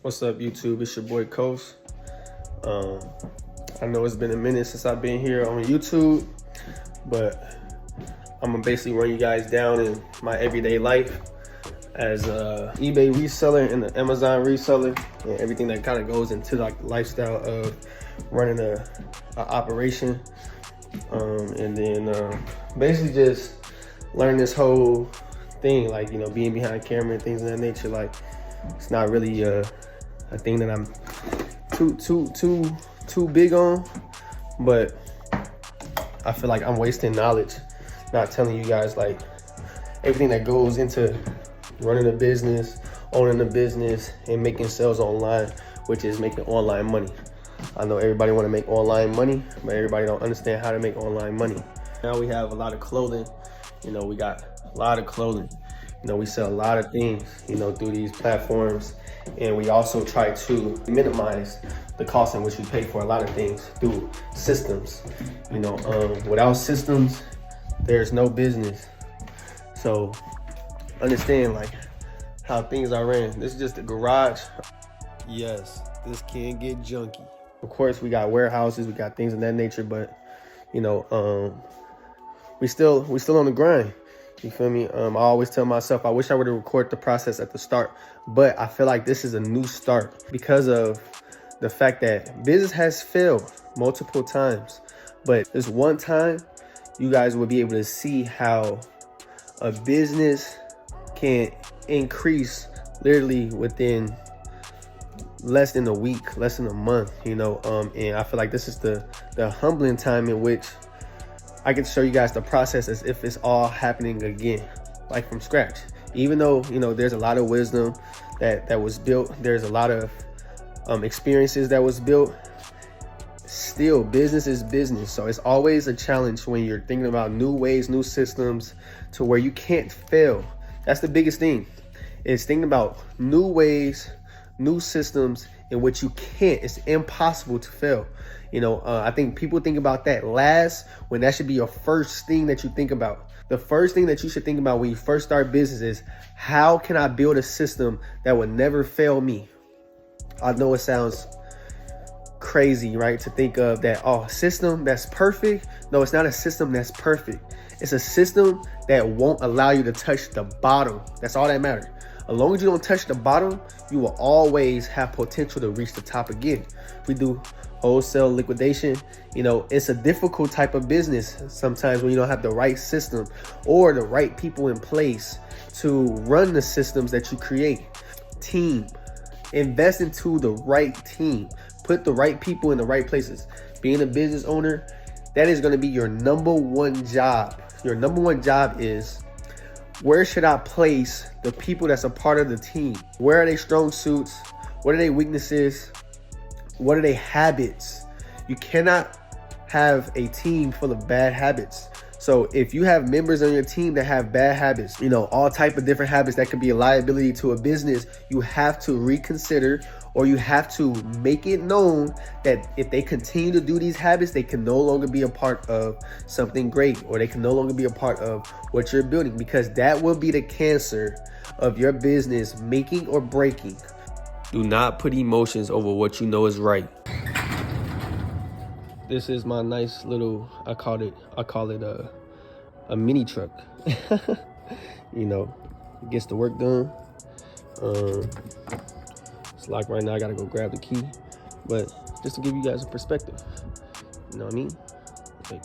What's up, YouTube? It's your boy Khost. I know it's been a minute since I've been here on YouTube, but I'm gonna basically run you guys down in my everyday life as a eBay reseller and an Amazon reseller, and everything that kind of goes into like the lifestyle of running a operation, and then basically just learn this whole thing, like, you know, being behind camera and things of that nature. Like, it's not really a thing that I'm too big on, but I feel like I'm wasting knowledge not telling you guys like everything that goes into running a business, owning a business, and making sales online, which is making online money. I know everybody want to make online money, but everybody don't understand how to make online money. Now we have a lot of clothing. You know, we got a lot of clothing. You know, we sell a lot of things, you know, through these platforms. And we also try to minimize the cost in which we pay for a lot of things through systems. You know, without systems, there's no business. So understand like how things are ran. This is just a garage. Yes, this can get junky. Of course, we got warehouses, we got things of that nature, but you know, we still on the grind. You feel me? I always tell myself I wish I would have recorded the process at the start, but I feel like this is a new start because of the fact that business has failed multiple times. But this one time, you guys will be able to see how a business can increase literally within less than a week, less than a month, you know. And I feel like this is the humbling time in which I can show you guys the process as if it's all happening again, like from scratch. Even though, you know, there's a lot of wisdom that was built, there's a lot of experiences that was built, still business is business. So it's always a challenge when you're thinking about new ways, new systems, to where you can't fail. That's the biggest thing, is thinking about new ways, new systems in which you can't, it's impossible to fail. You know, I think people think about that last, when that should be your first thing that you think about. The first thing that you should think about when you first start business is, how can I build a system that would never fail me? I know it sounds crazy, right, to think of that, oh, system that's perfect. No, it's not a system that's perfect. It's a system that won't allow you to touch the bottom. That's all that matters. As long as you don't touch the bottom, you will always have potential to reach the top again. We do wholesale liquidation. You know, it's a difficult type of business sometimes when you don't have the right system or the right people in place to run the systems that you create. Team. Invest into the right team. Put the right people in the right places. Being a business owner, that is going to be your number one job. Your number one job is, where should I place the people that's a part of the team? Where are their strong suits? What are their weaknesses? What are their habits? You cannot have a team full of bad habits. So if you have members on your team that have bad habits, you know, all type of different habits that could be a liability to a business, you have to reconsider, or you have to make it known that if they continue to do these habits, they can no longer be a part of something great, or they can no longer be a part of what you're building, because that will be the cancer of your business making or breaking. Do not put emotions over what you know is right. This is my nice little, I call it a mini truck. You know, it gets the work done. It's locked right now. I gotta go grab the key, but just to give you guys a perspective, you know what I mean? Like,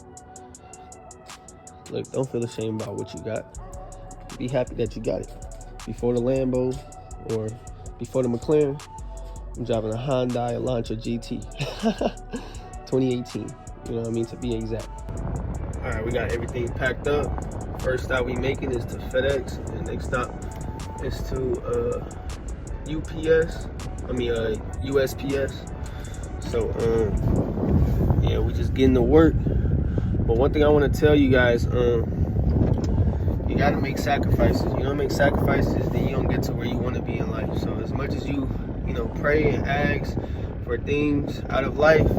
look, don't feel ashamed about what you got. Be happy that you got it. Before the Lambo or before the McLaren, I'm driving a Hyundai Elantra GT. 2018, you know what I mean, to be exact. All right, we got everything packed up. First stop we making is to FedEx, and next stop is to USPS. So yeah, we just getting to work. But one thing I want to tell you guys, you got to make sacrifices. You don't make sacrifices, then you don't get to where you want to be in life. So as much as you know, pray and ask for things out of life,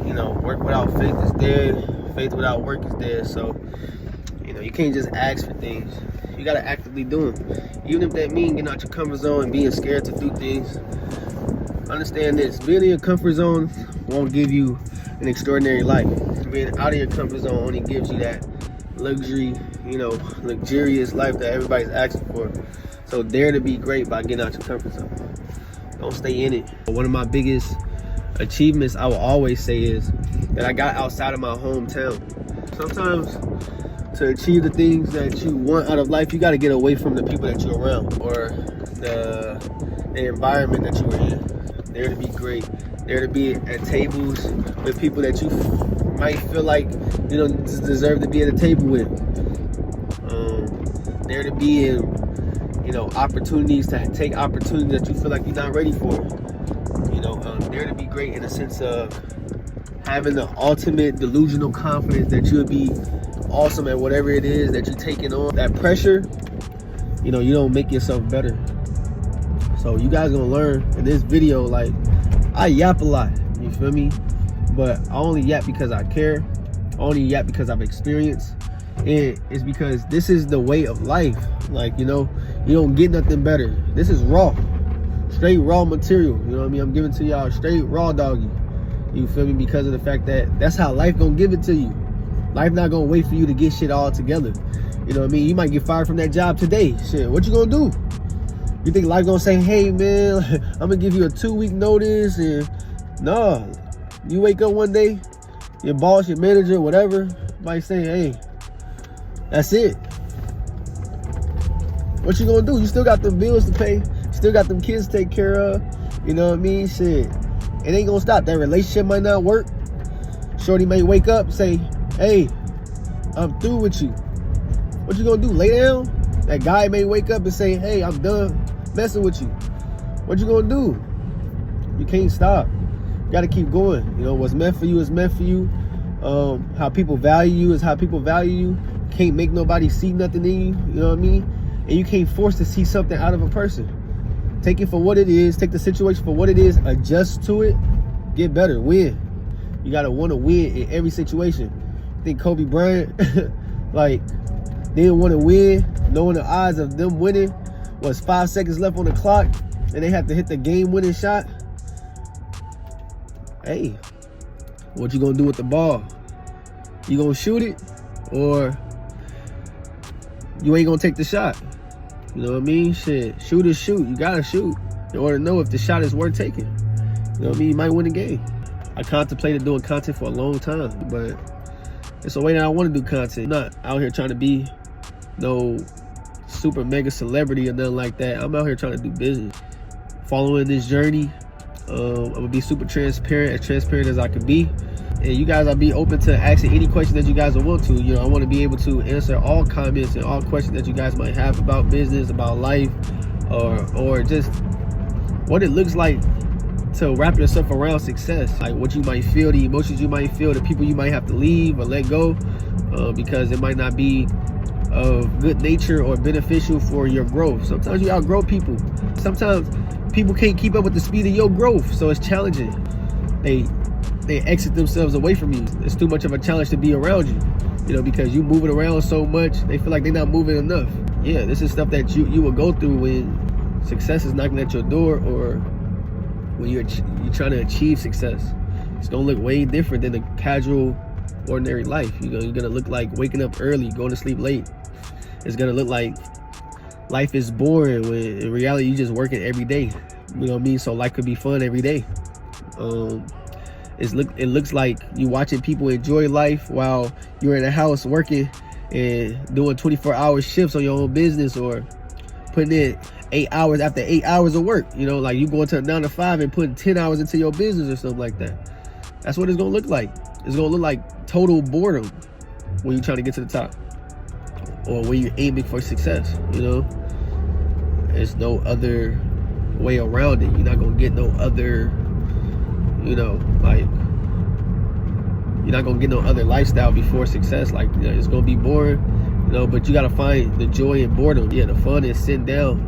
you know, work without faith is dead. Faith without work is dead. So, you know, you can't just ask for things. You got to actively do them. Even if that means getting out your comfort zone and being scared to do things. understand this: being in your comfort zone won't give you an extraordinary life. Being out of your comfort zone only gives you that luxury, you know, luxurious life that everybody's asking for. So dare to be great by getting out your comfort zone. Don't stay in it. One of my biggest achievements, I will always say, is that I got outside of my hometown. Sometimes to achieve the things that you want out of life, you got to get away from the people that you're around, or the environment that you were in. Dare to be great. Dare to be at tables with people that you might feel like you don't deserve to be at a table with. Dare to be in, you know, opportunities, to take opportunities that you feel like you're not ready for. You know, dare to be great in the sense of having the ultimate delusional confidence that you'll be awesome at whatever it is that you're taking on. That pressure, you know, you don't make yourself better. So you guys gonna learn in this video, like, I yap a lot, you feel me? But I only yap because I care. I only yap because I've experienced. And it's because this is the way of life. Like, you know, you don't get nothing better. This is raw. Straight raw material. You know what I mean? I'm giving to y'all straight raw doggy. You feel me? Because of the fact that that's how life gonna give it to you. Life not gonna wait for you to get shit all together. You know what I mean? You might get fired from that job today. Shit, what you gonna do? You think life gonna say, hey man, I'm gonna give you a 2-week notice? And nah, you wake up one day, your boss, your manager, whatever, might say, hey, that's it. What you gonna do? You still got them bills to pay, still got them kids to take care of. You know what I mean? Shit, it ain't gonna stop. That relationship might not work. Shorty may wake up and say, hey, I'm through with you. What you gonna do? Lay down? That guy may wake up and say, hey, I'm done messing with you. What you gonna do? You can't stop. You gotta keep going. You know, what's meant for you is meant for you. How people value you is how people value you. Can't make nobody see nothing in you. You know what I mean? And you can't force to see something out of a person. Take it for what it is. Take the situation for what it is. Adjust to it. Get better. Win. You gotta want to win in every situation. I think Kobe Bryant, like, didn't want to win, knowing the odds of them winning was 5 seconds left on the clock, and they had to hit the game-winning shot. Hey, what you gonna do with the ball? You gonna shoot it, or you ain't gonna take the shot? You know what I mean? Shit, shoot or shoot. You gotta shoot in order to know if the shot is worth taking. You know what I mean? You might win the game. I contemplated doing content for a long time, but it's a way that I want to do content. I'm not out here trying to be no super mega celebrity or nothing like that. I'm out here trying to do business. Following this journey, I'm gonna be super transparent as I can be. And you guys, I'll be open to asking any question that you guys will want to. You know, I want to be able to answer all comments and all questions that you guys might have about business, about life, or just what it looks like to wrap yourself around success. Like what you might feel, the emotions you might feel, the people you might have to leave or let go, because it might not be of good nature or beneficial for your growth. Sometimes you outgrow people. Sometimes people can't keep up with the speed of your growth, so it's challenging. They exit themselves away from you. It's too much of a challenge to be around you, you know, because you moving around so much, they feel like they're not moving enough. Yeah, this is stuff that you will go through when success is knocking at your door, or when you're trying to achieve success. It's gonna look way different than the casual, ordinary life. You're gonna look like waking up early, going to sleep late. It's gonna look like life is boring, when in reality you're just working every day. You know what I mean? So life could be fun every day. It looks like you watching people enjoy life while you're in the house working and doing 24-hour shifts on your own business, or putting in 8 hours after 8 hours of work. You know, like you going to a 9 to 5 and putting 10 hours into your business or something like that. That's what it's gonna look like. It's gonna look like total boredom when you're trying to get to the top, or when you're aiming for success. You know, there's no other way around it. You're not gonna get no other, you know, like, you're not gonna get no other lifestyle before success. Like, you know, it's gonna be boring, you know, but you gotta find the joy in boredom. Yeah, the fun is sitting down.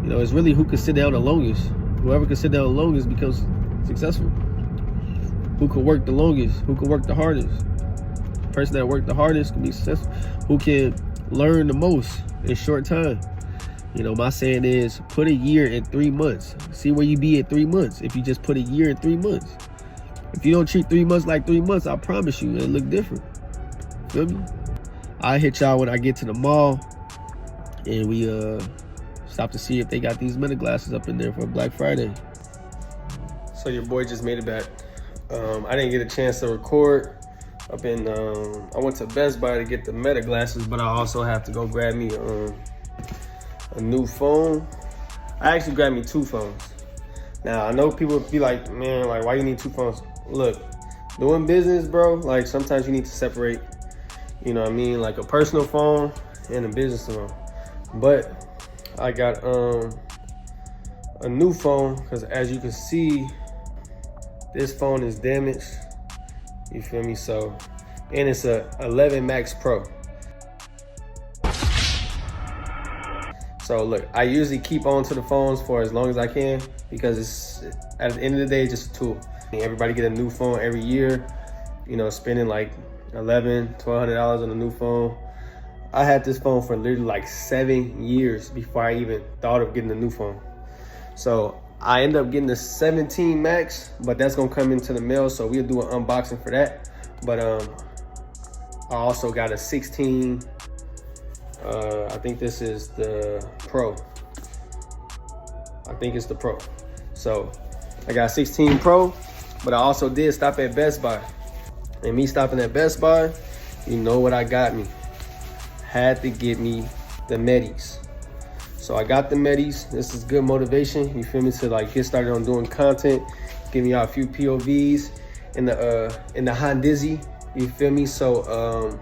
You know, it's really who can sit down the longest. Whoever can sit down the longest becomes successful. Who can work the longest? Who can work the hardest? The person that worked the hardest can be successful. Who can learn the most in a short time? You know, my saying is put a year in 3 months. See where you be in 3 months. If you just put a year in 3 months. If you don't treat 3 months like 3 months, I promise you, it'll look different. Feel me? I hit y'all when I get to the mall and we stop to see if they got these Meta glasses up in there for Black Friday. So your boy just made it back. I didn't get a chance to record up in, I went to Best Buy to get the Meta glasses, but I also have to go grab me a new phone. I actually grabbed me 2 phones. Now, I know people be like, man, like, why you need 2 phones? Look, doing business, bro, like, sometimes you need to separate, you know what I mean, like a personal phone and a business phone. But I got a new phone, because as you can see, this phone is damaged. You feel me? So, and it's a 11 Max Pro. So look, I usually keep on to the phones for as long as I can, because it's, at the end of the day, it's just a tool. Everybody get a new phone every year, you know, spending like $1,200 on a new phone. I had this phone for literally like 7 years before I even thought of getting a new phone. So I ended up getting the 17 Max, but that's gonna come into the mail, so we'll do an unboxing for that. But I also got a 16. I think this is the Pro. I think it's the Pro. So I got 16 Pro, but I also did stop at Best Buy. And me stopping at Best Buy, you know what I got me. Had to get me the Medis. So I got the Medis. This is good motivation, you feel me, to like get started on doing content, giving y'all a few POVs in the Hondizzy, you feel me? So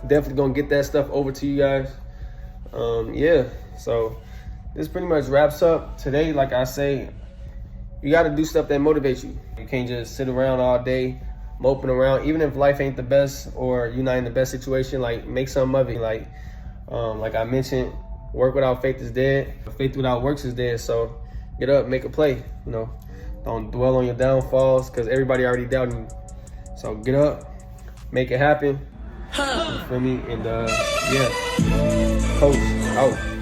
definitely gonna get that stuff over to you guys. Yeah, so this pretty much wraps up today. Like I say, you got to do stuff that motivates you. You can't just sit around all day moping around, even if life ain't the best or you're not in the best situation. Like, make something of it. Like I mentioned, work without faith is dead, faith without works is dead. So get up, make a play, you know. Don't dwell on your downfalls, because everybody already doubting you. So get up, make it happen. You feel me? And yeah, Khost out.